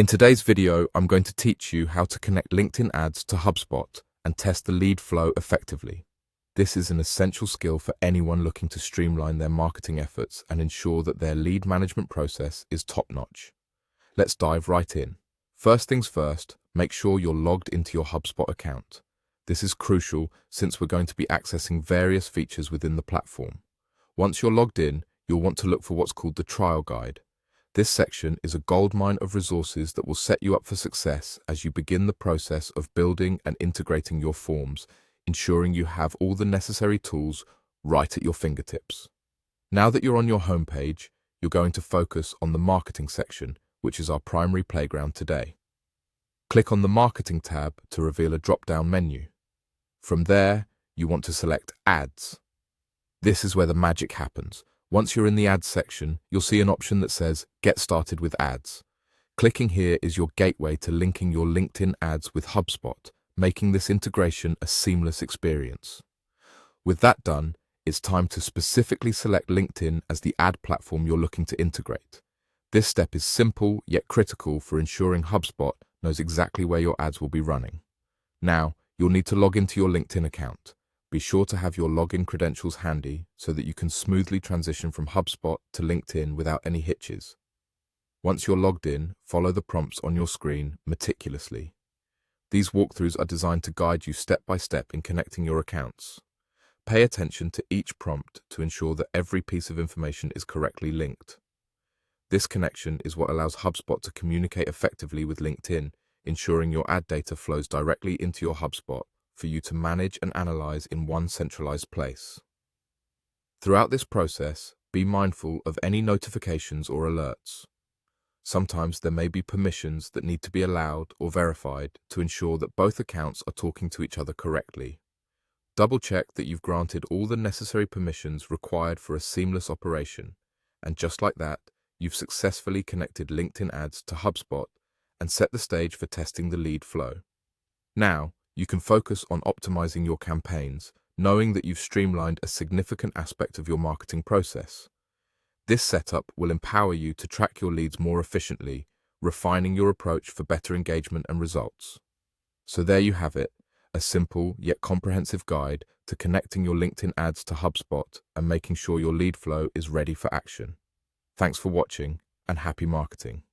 In today's video, I'm going to teach you how to connect LinkedIn ads to HubSpot and test the lead flow effectively. This is an essential skill for anyone looking to streamline their marketing efforts and ensure that their lead management process is top-notch. Let's dive right in. First things first, make sure you're logged into your HubSpot account. This is crucial since we're going to be accessing various features within the platform. Once you're logged in, you'll want to look for what's called the trial guide. This section is a goldmine of resources that will set you up for success as you begin the process of building and integrating your forms, ensuring you have all the necessary tools right at your fingertips. Now that you're on your homepage, you're going to focus on the marketing section, which is our primary playground today. Click on the Marketing tab to reveal a drop-down menu. From there, you want to select Ads. This is where the magic happens. Once you're in the Ads section, you'll see an option that says Get Started with Ads. Clicking here is your gateway to linking your LinkedIn ads with HubSpot, making this integration a seamless experience. With that done, it's time to specifically select LinkedIn as the ad platform you're looking to integrate. This step is simple yet critical for ensuring HubSpot knows exactly where your ads will be running. Now, you'll need to log into your LinkedIn account. Be sure to have your login credentials handy so that you can smoothly transition from HubSpot to LinkedIn without any hitches. Once you're logged in, follow the prompts on your screen meticulously. These walkthroughs are designed to guide you step by step in connecting your accounts. Pay attention to each prompt to ensure that every piece of information is correctly linked. This connection is what allows HubSpot to communicate effectively with LinkedIn, ensuring your ad data flows directly into your HubSpot for you to manage and analyze in one centralized place. Throughout this process, be mindful of any notifications or alerts. Sometimes there may be permissions that need to be allowed or verified to ensure that both accounts are talking to each other correctly. Double-check that you've granted all the necessary permissions required for a seamless operation, and just like that, you've successfully connected LinkedIn ads to HubSpot and set the stage for testing the lead flow. Now, you can focus on optimizing your campaigns, knowing that you've streamlined a significant aspect of your marketing process. This setup will empower you to track your leads more efficiently, refining your approach for better engagement and results. So there you have it, a simple yet comprehensive guide to connecting your LinkedIn ads to HubSpot and making sure your lead flow is ready for action. Thanks for watching and happy marketing.